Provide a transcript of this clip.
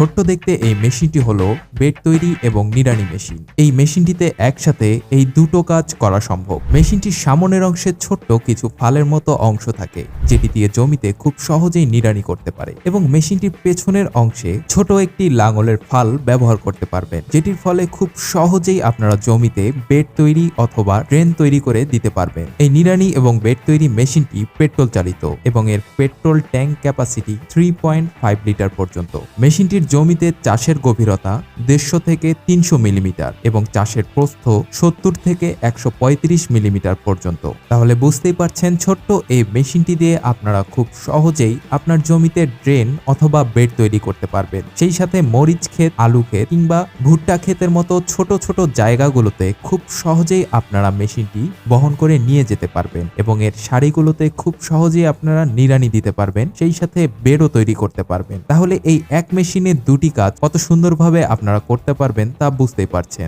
ছোট্ট দেখতে এই মেশিনটি হলো বেড তৈরি এবং নিড়ানি মেশিন। এই মেশিনটিতে একসাথে এই দুটো কাজ করা সম্ভব। মেশিনটির সামনের অংশে ছোট্ট কিছু ফালের মতো অংশ থাকে, যেটি দিয়ে জমিতে খুব সহজেই নিড়ানি করতে পারে, এবং মেশিনটির পেছনের অংশে ছোট একটি লাঙলের ফাল ব্যবহার করতে পারবেন, যেটির ফলে খুব সহজেই আপনারা জমিতে বেড তৈরি অথবা ড্রেন তৈরি করে দিতে পারবেন। এই নিড়ানি এবং বেড তৈরি মেশিনটি পেট্রোল চালিত এবং এর পেট্রোল ট্যাঙ্ক ক্যাপাসিটি 3.5 লিটার পর্যন্ত। মেশিনটির জমিতে চাষের গভীরতা 150 থেকে 300 মিলিমিটার এবং চাষের প্রস্থ 70 থেকে 135 মিলিমিটার পর্যন্ত। তাহলে বুঝতেই পারছেন, ছোট্ট এই মেশিনটি দিয়ে আপনারা খুব সহজেই আপনার জমিতে ড্রেন অথবা বেড তৈরি করতে পারবেন। সেই সাথে মরিচ ক্ষেত, আলু ক্ষেত কিংবা ভুট্টা ক্ষেতের মতো ছোট ছোট জায়গাগুলোতে খুব সহজেই আপনারা মেশিনটি বহন করে নিয়ে যেতে পারবেন এবং এর সারিগুলোতে খুব সহজেই আপনারা নিড়ানি দিতে পারবেন, সেই সাথে বেডও তৈরি করতে পারবেন। তাহলে এই এক মেশিনে দুটি কাজ কত সুন্দরভাবে আপনারা করতে পারবেন তা বুঝতেই পারছেন।